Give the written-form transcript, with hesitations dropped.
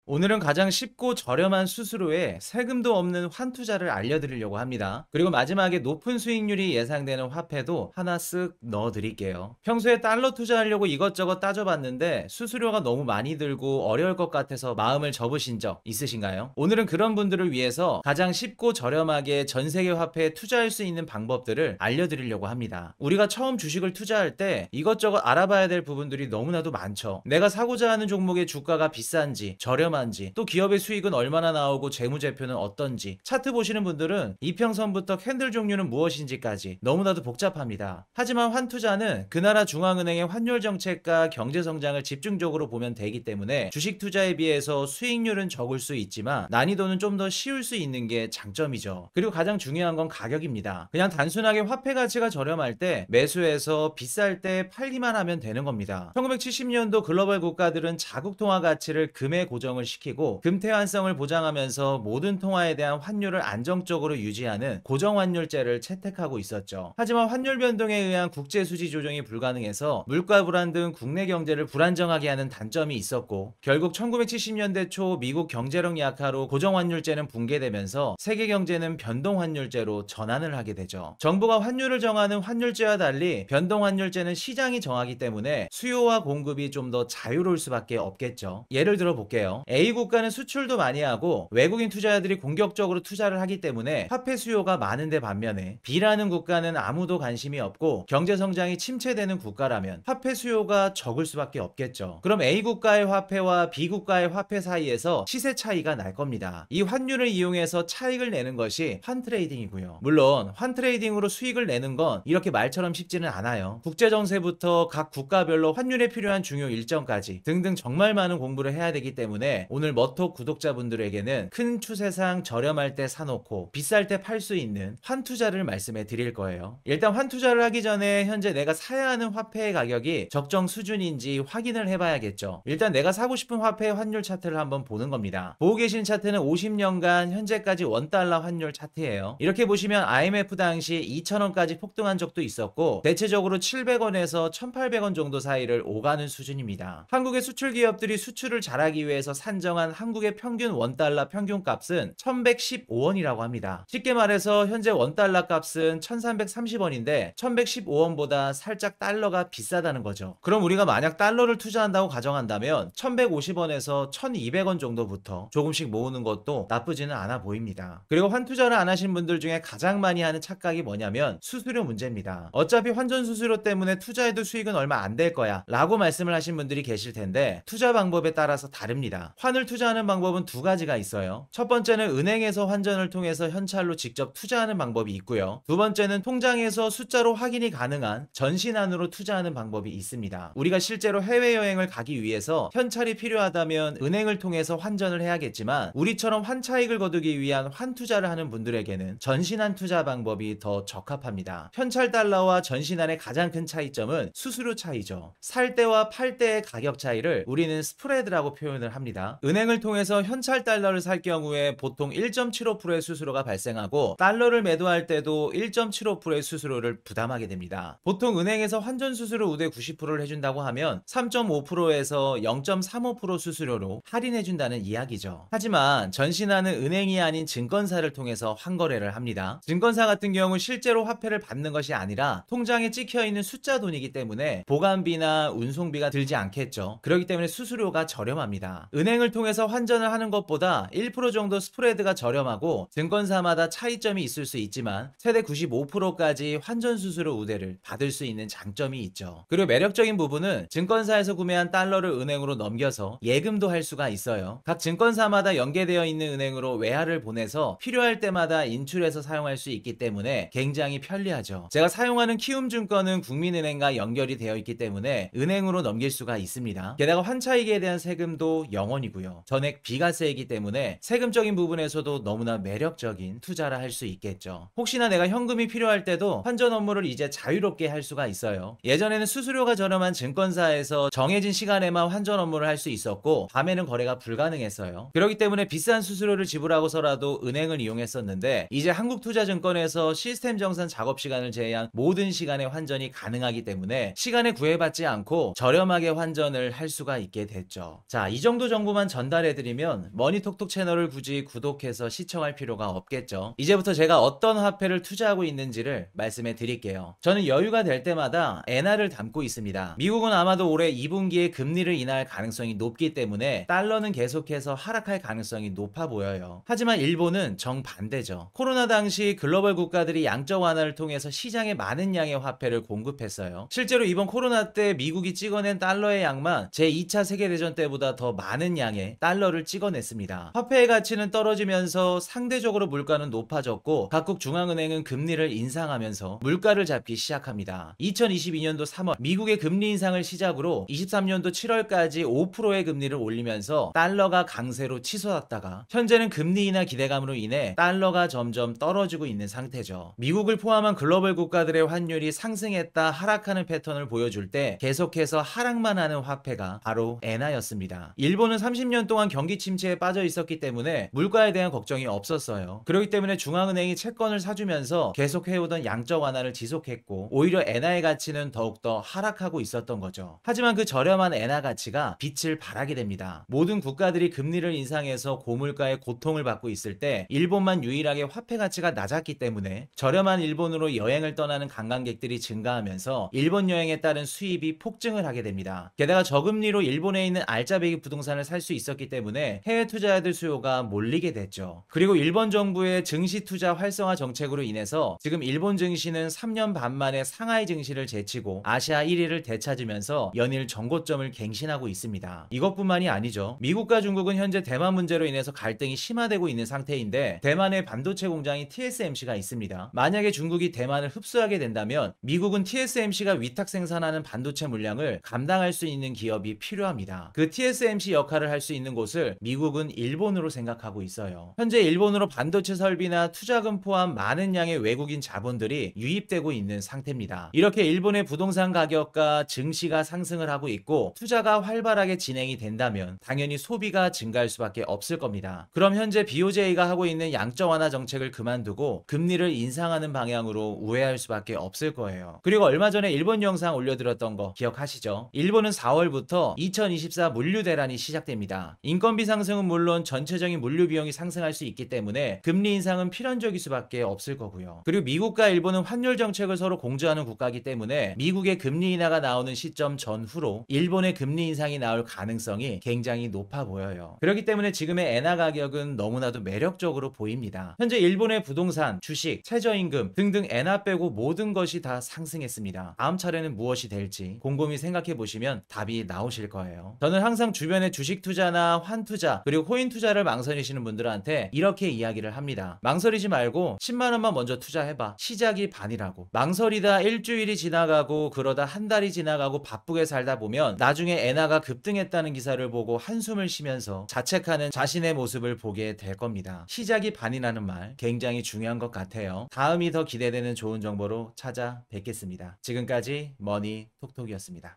오늘은 가장 쉽고 저렴한 수수료에 세금도 없는 환투자를 알려드리려고 합니다. 그리고 마지막에 높은 수익률이 예상되는 화폐도 하나 쓱 넣어드릴게요. 평소에 달러 투자하려고 이것저것 따져봤는데 수수료가 너무 많이 들고 어려울 것 같아서 마음을 접으신 적 있으신가요? 오늘은 그런 분들을 위해서 가장 쉽고 저렴하게 전 세계 화폐에 투자할 수 있는 방법들을 알려드리려고 합니다. 우리가 처음 주식을 투자할 때 이것저것 알아봐야 될 부분들이 너무나도 많죠. 내가 사고자 하는 종목의 주가가 비싼지 저렴한지, 또 기업의 수익은 얼마나 나오고 재무제표는 어떤지, 차트 보시는 분들은 이평선부터 캔들 종류는 무엇인지까지 너무나도 복잡합니다. 하지만 환투자는 그 나라 중앙은행의 환율 정책과 경제 성장을 집중적으로 보면 되기 때문에 주식 투자에 비해서 수익률은 적을 수 있지만 난이도는 좀 더 쉬울 수 있는 게 장점이죠. 그리고 가장 중요한 건 가격입니다. 그냥 단순하게 화폐 가치가 저렴할 때 매수해서 비쌀 때 팔기만 하면 되는 겁니다. 1970년도 글로벌 국가들은 자국 통화 가치를 금에 고정을 시키고 금태환성을 보장하면서 모든 통화에 대한 환율을 안정적으로 유지하는 고정환율제를 채택하고 있었죠. 하지만 환율 변동에 의한 국제 수지 조정이 불가능해서 물가 불안 등 국내 경제를 불안정하게 하는 단점이 있었고, 결국 1970년대 초 미국 경제력 약화로 고정환율제는 붕괴되면서 세계 경제는 변동환율제로 전환을 하게 되죠. 정부가 환율을 정하는 환율제와 달리 변동환율제는 시장이 정하기 때문에 수요와 공급이 좀 더 자유로울 수밖에 없겠죠. 예를 들어 볼게요. A 국가는 수출도 많이 하고 외국인 투자자들이 공격적으로 투자를 하기 때문에 화폐 수요가 많은데, 반면에 B라는 국가는 아무도 관심이 없고 경제 성장이 침체되는 국가라면 화폐 수요가 적을 수밖에 없겠죠. 그럼 A 국가의 화폐와 B 국가의 화폐 사이에서 시세 차이가 날 겁니다. 이 환율을 이용해서 차익을 내는 것이 환트레이딩이고요. 물론 환트레이딩으로 수익을 내는 건 이렇게 말처럼 쉽지는 않아요. 국제 정세부터 각 국가별로 환율에 필요한 중요 일정까지 등등 정말 많은 공부를 해야 되기 때문에 오늘 머톡 구독자분들에게는 큰 추세상 저렴할 때 사놓고 비쌀 때 팔 수 있는 환투자를 말씀해 드릴 거예요. 일단 환투자를 하기 전에 현재 내가 사야 하는 화폐의 가격이 적정 수준인지 확인을 해봐야겠죠. 일단 내가 사고 싶은 화폐의 환율 차트를 한번 보는 겁니다. 보고 계신 차트는 50년간 현재까지 원달러 환율 차트예요. 이렇게 보시면 IMF 당시 2,000원까지 폭등한 적도 있었고 대체적으로 700원에서 1,800원 정도 사이를 오가는 수준입니다. 한국의 수출 기업들이 수출을 잘하기 위해서 산정한 한국의 평균 원달러 평균 값은 1115원이라고 합니다. 쉽게 말해서 현재 원달러 값은 1330원인데 1115원보다 살짝 달러가 비싸다는 거죠. 그럼 우리가 만약 달러를 투자한다고 가정한다면 1150원에서 1200원 정도부터 조금씩 모으는 것도 나쁘지는 않아 보입니다. 그리고 환투자를 안 하신 분들 중에 가장 많이 하는 착각이 뭐냐면 수수료 문제입니다. 어차피 환전 수수료 때문에 투자해도 수익은 얼마 안 될 거야 라고 말씀을 하신 분들이 계실 텐데, 투자 방법에 따라서 다릅니다. 환을 투자하는 방법은 두 가지가 있어요. 첫 번째는 은행에서 환전을 통해서 현찰로 직접 투자하는 방법이 있고요. 두 번째는 통장에서 숫자로 확인이 가능한 전신환으로 투자하는 방법이 있습니다. 우리가 실제로 해외여행을 가기 위해서 현찰이 필요하다면 은행을 통해서 환전을 해야겠지만 우리처럼 환차익을 거두기 위한 환투자를 하는 분들에게는 전신환 투자 방법이 더 적합합니다. 현찰 달러와 전신환의 가장 큰 차이점은 수수료 차이죠. 살 때와 팔 때의 가격 차이를 우리는 스프레드라고 표현을 합니다. 은행을 통해서 현찰 달러를 살 경우에 보통 1.75%의 수수료가 발생하고 달러를 매도할 때도 1.75%의 수수료를 부담하게 됩니다. 보통 은행에서 환전 수수료 우대 90%를 해준다고 하면 3.5%에서 0.35% 수수료로 할인해준다는 이야기죠. 하지만 전신환은 은행이 아닌 증권사를 통해서 환거래를 합니다. 증권사 같은 경우 실제로 화폐를 받는 것이 아니라 통장에 찍혀있는 숫자 돈이기 때문에 보관비나 운송비가 들지 않겠죠. 그렇기 때문에 수수료가 저렴합니다. 은행을 통해서 환전을 하는 것보다 1% 정도 스프레드가 저렴하고 증권사마다 차이점이 있을 수 있지만 최대 95%까지 환전 수수료 우대를 받을 수 있는 장점이 있죠. 그리고 매력적인 부분은 증권사에서 구매한 달러를 은행으로 넘겨서 예금도 할 수가 있어요. 각 증권사마다 연계되어 있는 은행으로 외화를 보내서 필요할 때마다 인출해서 사용할 수 있기 때문에 굉장히 편리하죠. 제가 사용하는 키움증권은 국민은행과 연결이 되어 있기 때문에 은행으로 넘길 수가 있습니다. 게다가 환차익에 대한 세금도 0원이고요. 전액 비과세이기 때문에 세금적인 부분에서도 너무나 매력적인 투자를 할 수 있겠죠. 혹시나 내가 현금이 필요할 때도 환전 업무를 이제 자유롭게 할 수가 있어요. 예전에는 수수료가 저렴한 증권사에서 정해진 시간에만 환전 업무를 할 수 있었고 밤에는 거래가 불가능했어요. 그렇기 때문에 비싼 수수료를 지불하고서라도 은행을 이용했었는데, 이제 한국투자증권에서 시스템 정산 작업 시간을 제외한 모든 시간에 환전이 가능하기 때문에 시간에 구애받지 않고 저렴하게 환전을 할 수가 있게 됐죠. 자, 이 정도 정보만 정도만 전달해드리면 머니톡톡 채널을 굳이 구독해서 시청할 필요가 없겠죠. 이제부터 제가 어떤 화폐를 투자하고 있는지를 말씀해 드릴게요. 저는 여유가 될 때마다 엔화를 담고 있습니다. 미국은 아마도 올해 2분기에 금리를 인하할 가능성이 높기 때문에 달러는 계속해서 하락할 가능성이 높아 보여요. 하지만 일본은 정반대죠. 코로나 당시 글로벌 국가들이 양적 완화를 통해서 시장에 많은 양의 화폐를 공급했어요. 실제로 이번 코로나 때 미국이 찍어낸 달러의 양만 제2차 세계대전 때보다 더 많은 양의 달러를 찍어냈습니다. 화폐의 가치는 떨어지면서 상대적으로 물가는 높아졌고 각국 중앙은행은 금리를 인상하면서 물가를 잡기 시작합니다. 2022년도 3월 미국의 금리 인상을 시작으로 23년도 7월까지 5%의 금리를 올리면서 달러가 강세로 치솟았다가 현재는 금리 인하 기대감으로 인해 달러가 점점 떨어지고 있는 상태죠. 미국을 포함한 글로벌 국가들의 환율이 상승했다 하락하는 패턴을 보여줄 때 계속해서 하락만 하는 화폐가 바로 엔화였습니다. 일본은 30년 동안 경기 침체에 빠져 있었기 때문에 물가에 대한 걱정이 없었어요. 그렇기 때문에 중앙은행이 채권을 사주면서 계속 해오던 양적 완화를 지속했고 오히려 엔화의 가치는 더욱더 하락하고 있었던 거죠. 하지만 그 저렴한 엔화 가치가 빛을 발하게 됩니다. 모든 국가들이 금리를 인상해서 고물가의 고통을 받고 있을 때 일본만 유일하게 화폐 가치가 낮았기 때문에 저렴한 일본으로 여행을 떠나는 관광객들이 증가하면서 일본 여행에 따른 수입이 폭증을 하게 됩니다. 게다가 저금리로 일본에 있는 알짜배기 부동산을 살 수 있었기 때문에 해외 투자자들 수요가 몰리게 됐죠. 그리고 일본 정부의 증시 투자 활성화 정책으로 인해서 지금 일본 증시는 3년 반 만에 상하이 증시를 제치고 아시아 1위를 되찾으면서 연일 정고점을 갱신하고 있습니다. 이것뿐만이 아니죠. 미국과 중국은 현재 대만 문제로 인해서 갈등이 심화되고 있는 상태인데 대만의 반도체 공장이 TSMC가 있습니다. 만약에 중국이 대만을 흡수하게 된다면 미국은 TSMC가 위탁 생산하는 반도체 물량을 감당할 수 있는 기업이 필요합니다. 그 TSMC 역할을 할 수 있는 곳을 미국은 일본으로 생각하고 있어요. 현재 일본으로 반도체 설비나 투자금 포함 많은 양의 외국인 자본들이 유입되고 있는 상태입니다. 이렇게 일본의 부동산 가격과 증시가 상승을 하고 있고 투자가 활발하게 진행이 된다면 당연히 소비가 증가할 수밖에 없을 겁니다. 그럼 현재 BOJ가 하고 있는 양적 완화 정책을 그만두고 금리를 인상하는 방향으로 우회할 수밖에 없을 거예요. 그리고 얼마 전에 일본 영상 올려드렸던 거 기억하시죠? 일본은 4월부터 2024 물류 대란이 시작됩니다. 인건비 상승은 물론 전체적인 물류 비용이 상승할 수 있기 때문에 금리 인상은 필연적일 수밖에 없을 거고요. 그리고 미국과 일본은 환율 정책을 서로 공조하는 국가이기 때문에 미국의 금리 인하가 나오는 시점 전후로 일본의 금리 인상이 나올 가능성이 굉장히 높아 보여요. 그렇기 때문에 지금의 엔화 가격은 너무나도 매력적으로 보입니다. 현재 일본의 부동산, 주식, 최저임금 등등 엔화 빼고 모든 것이 다 상승했습니다. 다음 차례는 무엇이 될지 곰곰이 생각해 보시면 답이 나오실 거예요. 저는 항상 주변에 주식 투자나 환 투자 그리고 코인 투자를 망설이시는 분들한테 이렇게 이야기를 합니다. 망설이지 말고 10만 원만 먼저 투자해봐. 시작이 반이라고. 망설이다 일주일이 지나가고 그러다 한 달이 지나가고 바쁘게 살다 보면 나중에 엔화가 급등했다는 기사를 보고 한숨을 쉬면서 자책하는 자신의 모습을 보게 될 겁니다. 시작이 반이라는 말 굉장히 중요한 것 같아요. 다음이 더 기대되는 좋은 정보로 찾아뵙겠습니다. 지금까지 머니톡톡이었습니다.